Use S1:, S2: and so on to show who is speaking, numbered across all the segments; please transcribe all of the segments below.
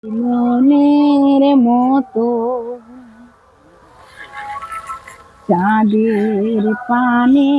S1: মনের মতো চাঁদের পানে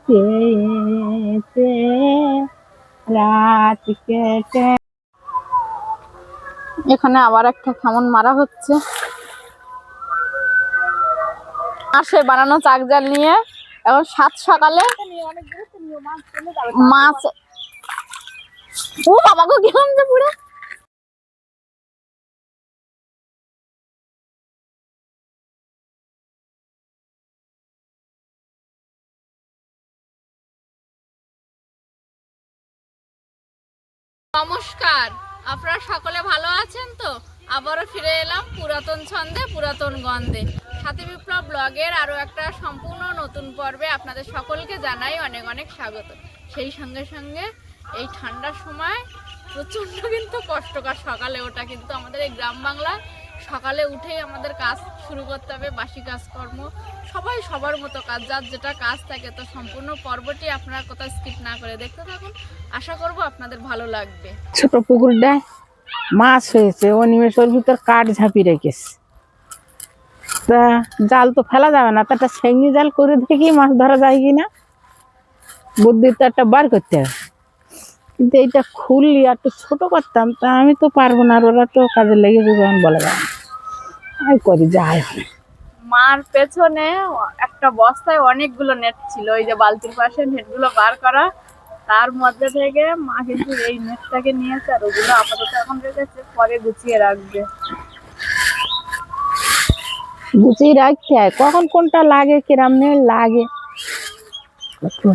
S1: চেয়ে চেয়ে রাত কেটে। এখানে আবার একটা কেমন মারা হচ্ছে, আর সে বানানো চাকজাল নিয়ে এখন সাত সকালে মাছ। ও বাবা গো, গেলাম যে পুরো। নমস্কার, আপনারা সকলে ভালো আছেন তো? আবারও ফিরে এলাম পুরাতন ছন্দে পুরাতন গন্ধে, সাথী বিপ্লব ব্লগের আরও একটা সম্পূর্ণ নতুন পর্বে আপনাদের সকলকে জানাই অনেক অনেক স্বাগত। সেই সঙ্গে সঙ্গে এই ঠান্ডার সময় প্রচণ্ড কিন্তু কষ্টকর সকালে ওঠা, কিন্তু আমাদের এই গ্রাম বাংলায় সকালে উঠেই আমাদের কাজ শুরু করতে হবে, বাসি কাজকর্ম সবাই সবার মতো কাজ, যার যেটা কাজ থাকে। তো সম্পূর্ণ পর্বটি আপনারা কোথাও স্কিপ না করে দেখতে থাকুন, আশা করব আপনাদের ভালো লাগবে। ছোট পুকুরটায় মাছ হয়েছে, ও নিমেষের ভিতর কাঠ ঝাঁপি রেখেছে, তা জাল তো ফেলা যাবে না, তা একটা ছেঙ্গি জাল করে দেখি মাছ ধরা যায় কিনা, বুদ্ধি তো একটা বার করতে হবে। কিন্তু এইটা খুললি আর একটু ছোট করতাম, তা আমি তো পারবো না, আর ওরা তো কাজে লেগে যাবে, আমি বলে যাবে আমি করি যাই। মার পেছনে একটা বস্তায় অনেকগুলো নেট ছিল, ওই যে বালতির পাশে নেটগুলো বার করা, তার মধ্যে থেকে মা কিন্তু এই নেটটাকে নিয়েছে, আর ওগুলো আপাতত এখন রেখেছে, পরে গুছিয়ে রাখবে। গুছিয়ে রাখতে হয়, কখন কোনটা লাগে, কিরাম নেট লাগে।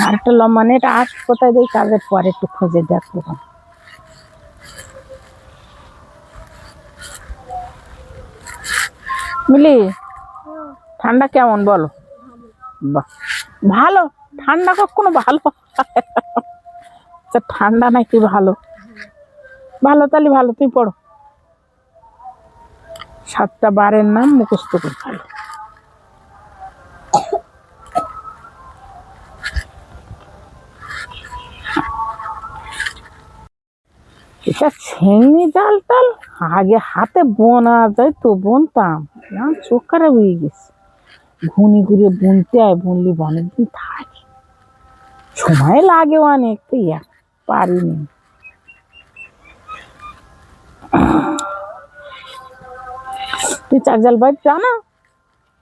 S1: আর একটা লম্বা নেট আস কোথায় দেয়, কাজের পরে একটু খুঁজে দেখবো। মিলি, ঠান্ডা কেমন বলো? বাহ, ভালো। ঠান্ডা কখনো ভালো ঠান্ডা নাকি ভালো? ভালো, তাহলে ভালো, তুই পড়ো। 7টা বারের নাম মুখস্থ করতে হবে। এটা ছেঙ্গি জাল টাল আগে হাতে বোনা যায় তো বুনতাম, চোখ খারাপ হয়ে গেছে। ঘুনি ঘুরিয়ে বুনতে হয়, বুনলি অনেকদিন থাকে, সময় লাগে অনেক, তো পারিনি। তুই চাক জাল বাইর জানা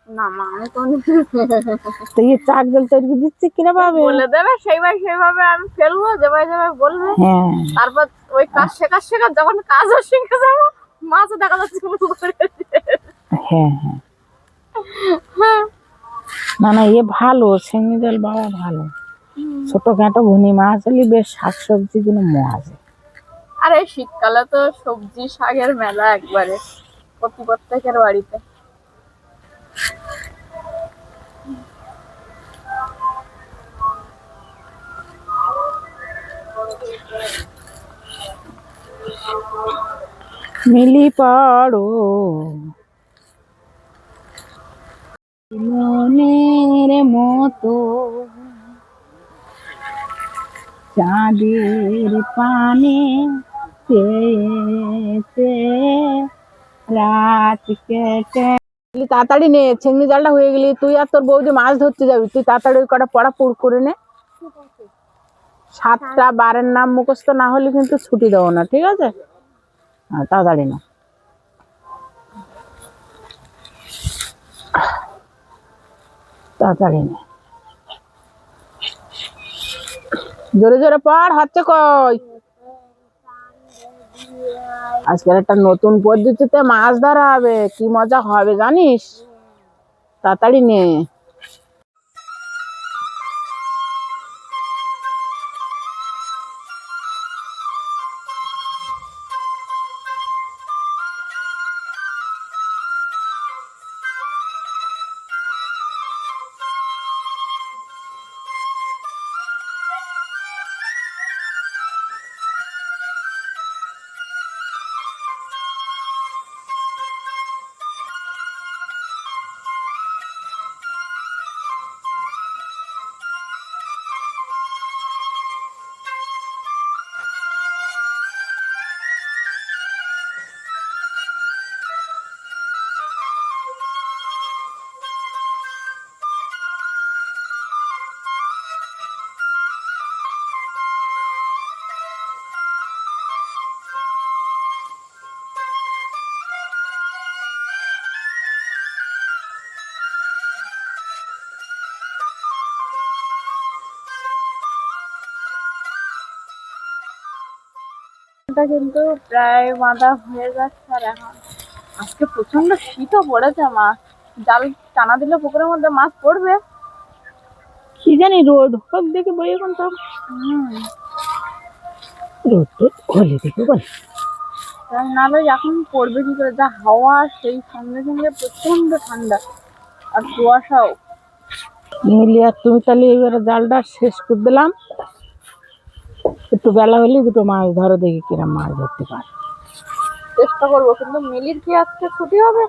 S1: না? মা আমি তো চাক জাল তৈরি দিচ্ছি কিনা ভাবে বলে দেবে, সেইভাবে আমি ফেলবো, যেভাবে বলবে। হ্যাঁ, তারপর ওই কাজ শেখা যখন কাজও শিখে যাবো, মাছও দেখা যাচ্ছে হ্যাঁ হ্যাঁ। না না, ভালো ছেঙ্গি জাল বাবা, ভালো। ছোটখাটো ঘুনি মাছ হলে বেশ শাকসবজি গুলো মজা। আর এই শীতকালে তো সবজি শাকের মেলা একবারে প্রত্যেকের বাড়িতে। মিলি পড়ো মনের মতো চাঁদের পানে চেয়ে চেয়ে রাত কেটে। তাড়াতাড়ি নে, ছেঙ্গি জালটা হয়ে গেলি, তুই আর তোর বৌদি মাছ ধরতে যাবি, তুই তাড়াতাড়ি ওই কটা পড়া পুর করে নে। 7টা বারের নাম মুখস্থ না হলে কিন্তু ছুটি দেবো না, ঠিক আছে? হ্যাঁ, তাড়াতাড়ি না, তাড়াতাড়ি নে, জোরে জোরে পড়, হচ্ছে কই। আজকের একটা নতুন পদ্ধতিতে মাছ ধরা হবে, কি মজা হবে জানিস? তাড়াতাড়ি নে। জালটা কিন্তু প্রায় বাঁধা হয়ে যাচ্ছে। আর এখন আজকে প্রচন্ড শীতও পড়েছে, মাছ জাল টানা দিলে পুকুরের মধ্যে মাছ পড়বে
S2: কি জানি, রোদ হোক দেখে বই এখন তো রোদ তো হলে দেখে বল।
S1: নাহলে এখন পড়বে কি করে, যা হাওয়া সেই সঙ্গে সঙ্গে প্রচন্ড ঠান্ডা আর কুয়াশাও।
S2: মিলি আর তুমি তাহলে এবারে জালটা শেষ করে দিলাম, একটু বেলা হলে দুটো মাছ ধরো, দেখি কিরম মাছ ধরতে পারে।
S1: চেষ্টা করবো, কিন্তু মিলির কি আজকে ছুটি হবে?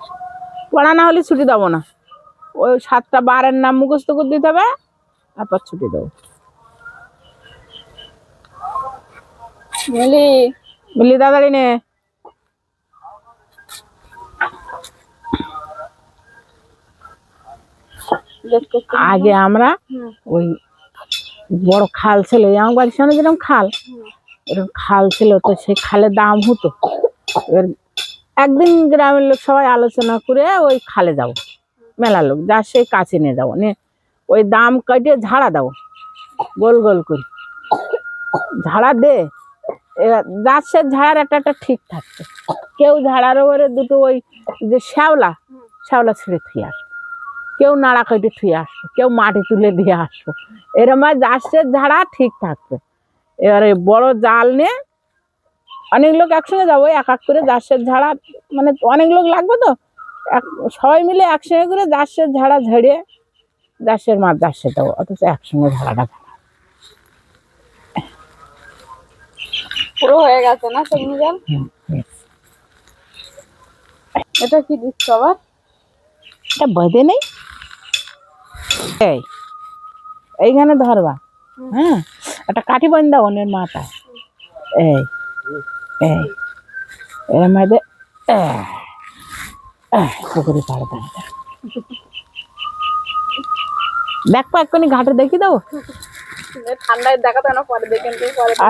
S2: পড়া না হলে ছুটি দেবো না, ওই 7টা বারের নাম মুখস্থ করে দিতে হবে, তারপর ছুটি দেবো।
S1: মিলি
S2: মিলি তাড়াতাড়ি নে। আগে আমরা ওই বড় খাল ছিল, আমার বাড়ির সামনে যেরকম খাল, এরকম খাল ছিল, তো সেই খালে দাম হতো। এবার একদিন গ্রামের লোক সবাই আলোচনা করে ওই খালে যাব, মেলা লোক যা সেই কাছে নিয়ে যাবো, নিয়ে ওই দাম কাটিয়ে ঝাড়া দাও, গোল গোল করে ঝাড়া দে। এবার গাছের ঝাড়ার একটা একটা ঠিক থাকতো, কেউ ঝাড়ার ওপরে দুটো ওই যে শ্যাওলা শ্যাওলা ছিঁড়ে থুয়ে আসতো, কেউ নাড়া কেটে থুয়ে আসতো, কেউ মাটি তুলে দিয়ে আসতো, এরম গাছের ঝাড়া ঠিক থাকবে। এবারে বড় জাল নিয়ে অনেক লোক একসঙ্গে যাবো, এক এক করে গাছের ঝাড়া, মানে অনেক লোক লাগবে তো, সবাই মিলে একসঙ্গে করে গাছের ঝাড়া ঝেড়ে গাছের মাছ গাছে দেবো, অথচ একসঙ্গে ঝাড়াটা
S1: পুরো হয়ে গেছে না চিংড়ি জাল? এটা কি দিচ্ছ আবার?
S2: এটা বেঁধে নেই, এইখানে ধরবা, হ্যাঁ একটা কাঠি বান্ধা অনের মাথায়, এই এই এর মধ্যে পুকুরে পাড়ে দাঁড়া দেখবো, এক্ষুনি ঘাটে দেখি দেবো।
S1: ঠান্ডায় দেখাতো না, পরে দেখেন।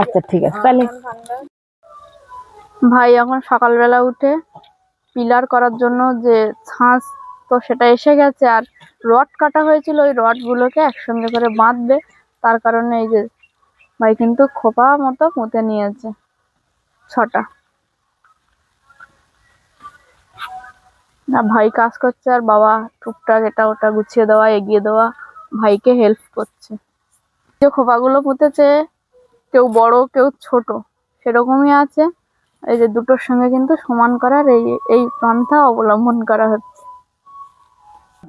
S2: আচ্ছা ঠিক আছে তাহলে।
S1: ভাই এখন সকালবেলা উঠে পিলার করার জন্য যে ছাঁচ, তো সেটা এসে গেছে, আর রড কাটা হয়েছিল, ওই রড গুলোকে একসঙ্গে করে বাঁধবে। তার কারণে এই যে ভাই কিন্তু খোপা মতো পুঁতে নিয়েছে 6টা। না ভাই কাজ করছে, আর বাবা টুকটাক এটা ওটা গুছিয়ে দেওয়া, এগিয়ে দেওয়া, ভাইকে হেল্প করছে। যে খোপাগুলো পুঁতেছে, কেউ বড় কেউ ছোট সেরকমই আছে। এই যে দুটোর সঙ্গে কিন্তু সমান করার এই পন্থা অবলম্বন করা হচ্ছে।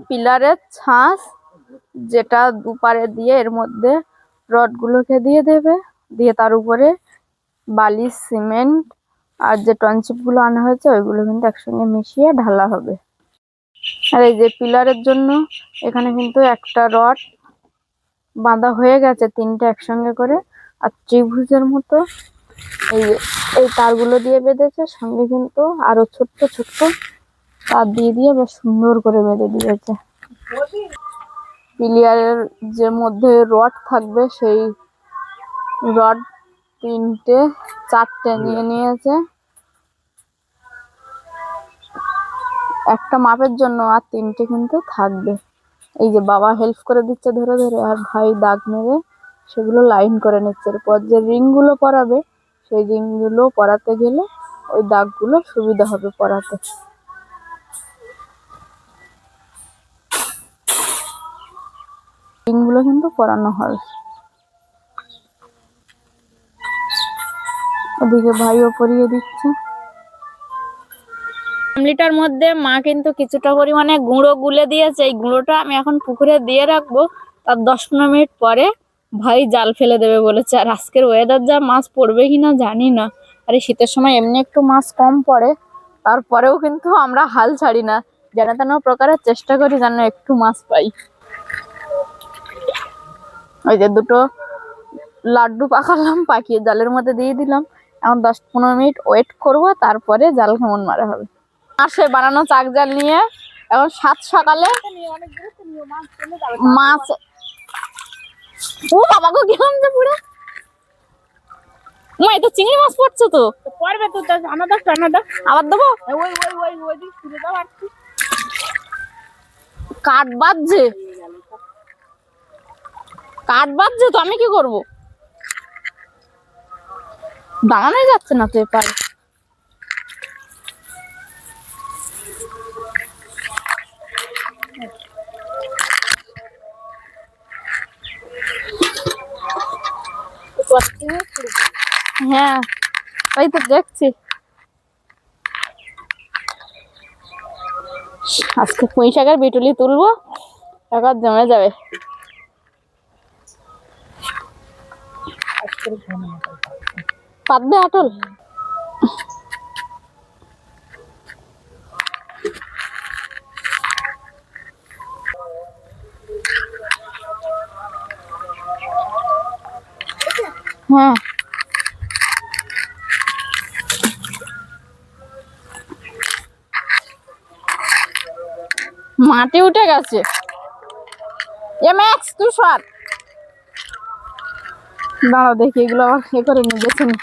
S1: পিলারের ছাঁচ যেটা দুপারে দিয়ে এর মধ্যে রডগুলোকে দিয়ে দেবে, দিয়ে তার উপরে বালি, সিমেন্ট আর যে টনচিপ গুলো আনা হয়েছে ওইগুলো কিন্তু একসঙ্গে মিশিয়ে ঢালা হবে। আর এই যে পিলারের জন্য এখানে কিন্তু একটা রড বাঁধা হয়ে গেছে, 3টে একসঙ্গে করে, আর ত্রিভুজের মতো এই তারগুলো দিয়ে বেঁধেছে, সঙ্গে কিন্তু আরো ছোট্ট ছোট্ট তার দিয়ে দিয়ে বেশ সুন্দর করে বেঁধে দিয়েছে। পিলিয়ারের যে মধ্যে রড থাকবে, সেই রড 3টে 4টে নিয়ে নিয়েছে একটা মাপের জন্য, আর 3টে কিন্তু থাকবে। এই যে বাবা হেল্প করে দিচ্ছে ধরে ধরে, আর ভাই দাগ মেরে সেগুলো লাইন করে নিচ্ছে। এরপর যে রিং গুলো পরাবে, সেই রিং গুলো পরাতে গেলে ওই দাগগুলো সুবিধা হবে পরাতে। রিং গুলো কিন্তু পরানো হবে। ওদিকে ভাইও পরিয়ে দিচ্ছে। গামলিটার মধ্যে মা কিন্তু কিছুটা পরিমাণে গুঁড়ো গুলে দিয়েছে, এই গুঁড়োটা আমি এখন পুকুরে দিয়ে রাখবো, তার 10-15 মিনিট পরে ভাই জাল ফেলে দেবে বলেছে। আর আজকের ওয়েদার যা, মাছ পড়বে কিনা জানি না। আর এই শীতের সময় এমনি একটু মাছ কম পড়ে, তারপরেও কিন্তু আমরা হাল ছাড়ি না, যেন তেন প্রকারের চেষ্টা করি যেন একটু মাছ পাই। ওই যে দুটো লাড্ডু পাকালাম, পাকিয়ে জালের মধ্যে দিয়ে দিলাম। এখন 10-15 মিনিট ওয়েট করব, তারপরে জাল কেমন মারা হবে। আসে বানানো চাক জাল নিয়ে এখন 7 সকালে মাছ। ও বাবা গো, গেলাম যে পুরো মা, এটা চিংড়ি মাছ পড়ছে তো,
S2: পড়বে তো, আনাদা আনাদা
S1: আবার দেবো।
S2: ওই ওই ওই ওই দিক ফিরে দাও, আর
S1: কাঠ বাজছে, কাঠ বাজছে তো, আমি কি করব? দাঁড়ানোই যাচ্ছে না তো এপারে। হ্যাঁ তাই তো দেখছি। আজকে পুঁই শাকের বিটুলি তুলবো, এবার জমে যাবে। পাতবে আটল। হ্যাঁ মাটি উঠে গেছে। এ ম্যাক্স তুই সর, দাঁড়াও দেখি এগুলো আবার এ করে নি বেছে নি।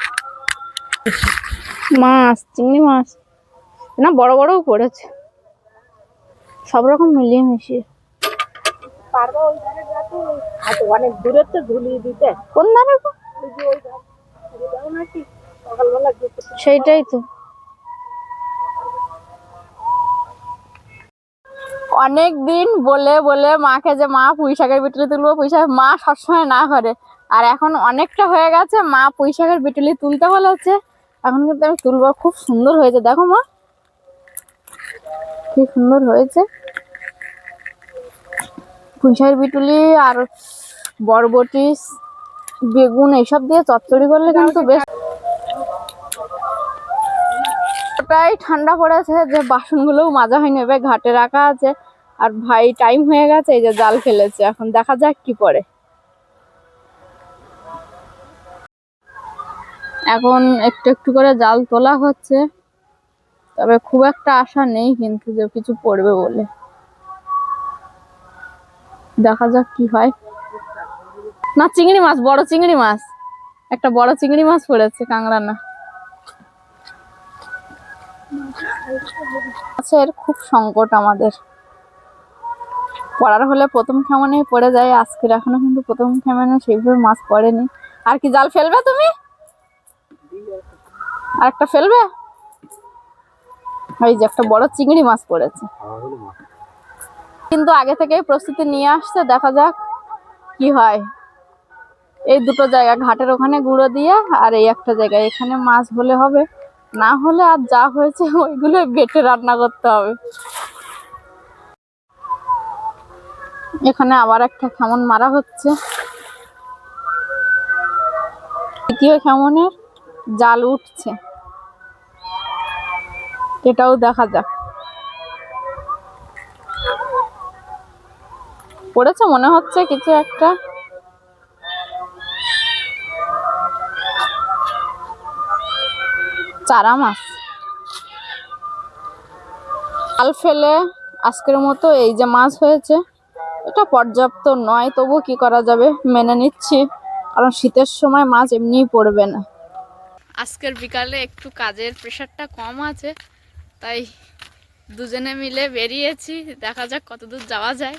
S1: মাছ, চিংড়ি মাছ না, বড় বড়ও পড়েছে, সব রকম মিলিয়ে মিশিয়ে।
S2: অনেক দূরে তো ঝুলিয়ে দিতে।
S1: কোন ধারে গো? সেইটাই তো। অনেক দিন বলে বলে মাকে যে মা পুঁই শাকের বিটুলি তুলবো, পুঁই শাক, মা সবসময় না করে। আর এখন অনেকটা হয়ে গেছে, মা পুঁই শাকের বিটুলি তুলতে বলেছে, এখন কিন্তু আমি তুলবো। খুব সুন্দর হয়েছে দেখো মা, কি সুন্দর হয়েছে পুঁই শাকের বিটুলি। আর বরবটি, বেগুন এইসব দিয়ে চচ্চড়ি করলে কিন্তু বেশ। ওটাই ঠান্ডা পড়েছে যে বাসনগুলোও মাজা হয়নি, এবার ঘাটে রাখা আছে। আর ভাই টাইম হয়ে গেছে, এই যে জাল ফেলেছে, এখন দেখা যাক কি পড়ে। এখন একটু একটু করে জাল তোলা হচ্ছে, তবে খুব একটা আশা নেই কিন্তু যে কিছু পড়বে বলে। দেখা যাক কি হয়। না চিংড়ি মাছ, বড় চিংড়ি মাছ, একটা বড় চিংড়ি মাছ পড়েছে, কাঁংড়া না। মাছের খুব সংকট আমাদের, পড়ার হলে প্রথম খেমনে পড়ে যায়, আজকের এখনো কিন্তু প্রথম খেমনে সেইভাবে মাছ পড়েনি। আর কি জাল ফেলবে তুমি? আর একটা ফেলবে? ওই যে একটা বড় চিংড়ি মাছ পড়েছে, কিন্তু আগে থেকে প্রস্তুতি নিয়ে আসছে, দেখা যাক কি হয়। এই দুটো জায়গা, ঘাটের ওখানে গুঁড়ো দিয়ে আর এই একটা জায়গায়, এখানে মাছ হলে হবে, না হলে আর যা হয়েছে ওইগুলো বেটে রান্না করতে হবে। এখানে আবার একটা খেমন মারা হচ্ছে, দ্বিতীয় খেমনের জাল উঠছে, এটাও দেখা যাক। পড়েছে মনে হচ্ছে কিছু একটা। চারা মাছ। জাল ফেলে আজকের মতো এই যে মাছ হয়েছে, এটা পর্যাপ্ত নয়, তবু কি করা যাবে, মেনে নিচ্ছি, কারণ শীতের সময় মাছ এমনিই পড়বে না। আজকের বিকালে একটু কাজের প্রেশারটা কম আছে, তাই দুজনে মিলে বেরিয়েছি, দেখা যাক কতদূর যাওয়া যায়।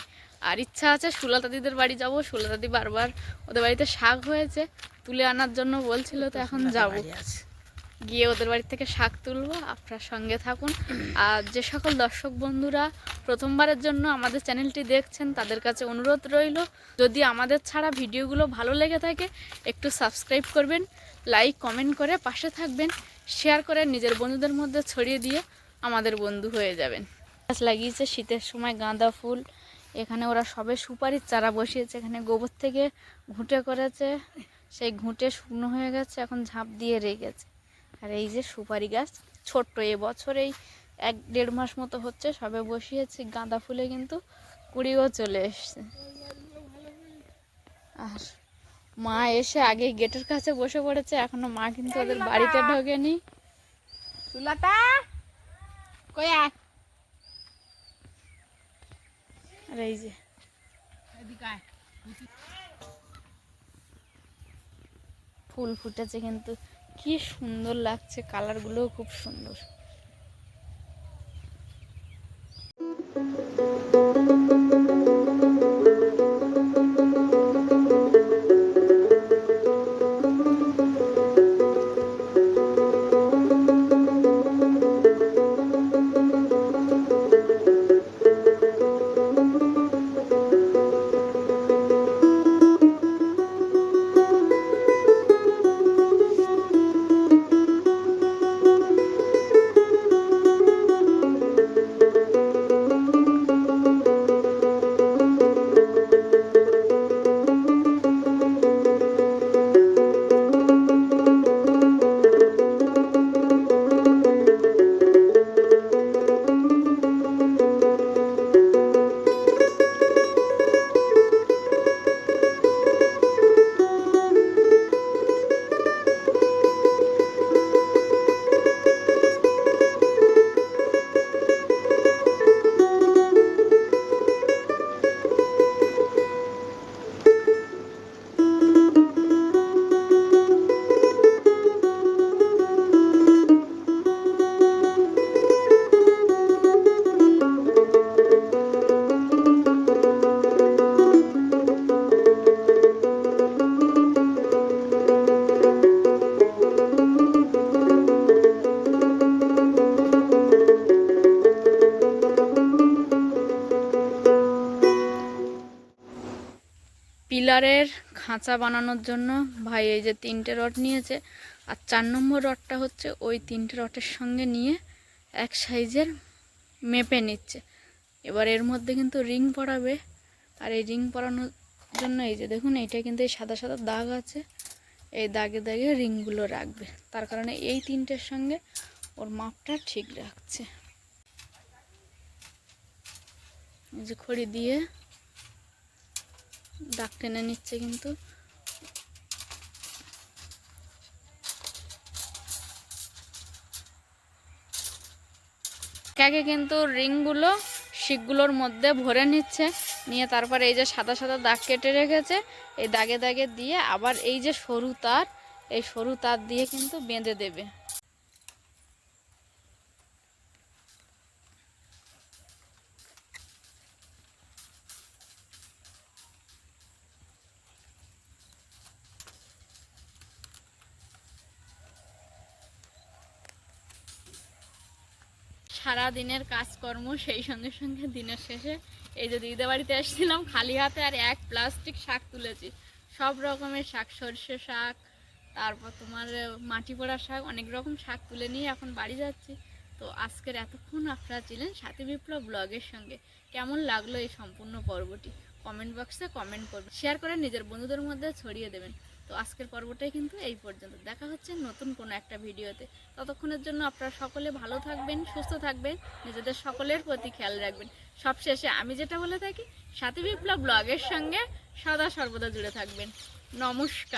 S1: আর ইচ্ছা আছে সুলতা দিদির বাড়ি যাব, সুলতা দি বারবার ওদের বাড়িতে শাক হয়েছে তুলে আনার জন্য বলছিল, তো এখন যাব, গিয়ে ওদের বাড়ি থেকে শাক তুলবো। আপনার সঙ্গে থাকুন। আর যে সকল দর্শক বন্ধুরা প্রথমবারের জন্য আমাদের চ্যানেলটি দেখছেন, তাদের কাছে অনুরোধ রইল, যদি আমাদের ছাড়া ভিডিওগুলো ভালো লেগে থাকে একটু সাবস্ক্রাইব করবেন, লাইক কমেন্ট করে পাশে থাকবেন, শেয়ার করে নিজের বন্ধুদের মধ্যে ছড়িয়ে দিয়ে আমাদের বন্ধু হয়ে যাবেন। গাছ লাগিয়েছে শীতের সময় গাঁদা ফুল, এখানে ওরা সবে সুপারির চারা বসিয়েছে, এখানে গোবর থেকে ঘুঁটে করেছে, সেই ঘুঁটে শুকনো হয়ে গেছে, এখন ঝাঁপ দিয়ে রেখেছে। আর এই যে সুপারি গাছ ছোট্ট, এবছর এই 1-1.5 মাস মতো হচ্ছে সবে বসিয়েছি, গাঁদা ফুলে কিন্তু কুড়িও চলে এসছে। আর মা এসে আগে গেটের কাছে বসে পড়েছে, এখনো মা কিন্তু ওদের বাড়িতে ঢোকেনি। সুলতা কই আয়। আর এই যে ফুল ফুটেছে, কিন্তু কি সুন্দর লাগছে, কালারগুলোও খুব সুন্দর। পিলারের খাঁচা বানানোর জন্য ভাই এই যে 3টে রড নিয়েছে, আর 4 নম্বর রডটা হচ্ছে ওই 3টে রডের সঙ্গে নিয়ে এক সাইজের মেপে নিচ্ছে। এবার এর মধ্যে কিন্তু রিং পরাবে, আর এই রিং পরানোর জন্য এই যে দেখুন এইটা কিন্তু এই সাদা সাদা দাগ আছে, এই দাগে দাগে রিংগুলো রাখবে, তার কারণে এই 3টের সঙ্গে ওর মাপটা ঠিক রাখছে। এই যে খড়ি দিয়ে দাগ টেনে নিচ্ছে কিন্তু। একে কিন্তু রিংগুলো শিকগুলোর মধ্যে ভরে নিচ্ছে, নিয়ে তারপর এই যে সাদা সাদা দাগ কেটে রেখেছে এই দাগে দাগে দিয়ে আবার এই যে সরু তার, এই সরু তার দিয়ে কিন্তু বেঁধে দেবে। সারা দিনের কাজকর্ম, সেই সঙ্গে সঙ্গে দিনের শেষে এই যে দিদিদের বাড়িতে এসেছিলাম খালি হাতে, আর এক প্লাস্টিক শাক তুলেছি, সব রকমের শাক, সর্ষে শাক, তারপর তোমার মাটি পোড়া শাক, অনেক রকম শাক তুলে নিয়ে এখন বাড়ি যাচ্ছি। তো আজকের এতক্ষণ আপনারা ছিলেন সাথী বিপ্লব ব্লগের সঙ্গে। কেমন লাগলো এই সম্পূর্ণ পর্বটি কমেন্ট বক্সে কমেন্ট করবেন, শেয়ার করে নিজের বন্ধুদের মধ্যে ছড়িয়ে দেবেন। তো আজকের পর্বটাই কিন্তু এই পর্যন্ত, দেখা হচ্ছে নতুন কোনো একটা ভিডিওতে। ততক্ষণের জন্য আপনারা সকলে ভালো থাকবেন, সুস্থ থাকবেন, নিজেদের সকলের প্রতি খেয়াল রাখবেন। সবশেষে আমি যেটা বলে থাকি, সাথী বিপ্লব ব্লগের সঙ্গে সদা সর্বদা জুড়ে থাকবেন। নমস্কার।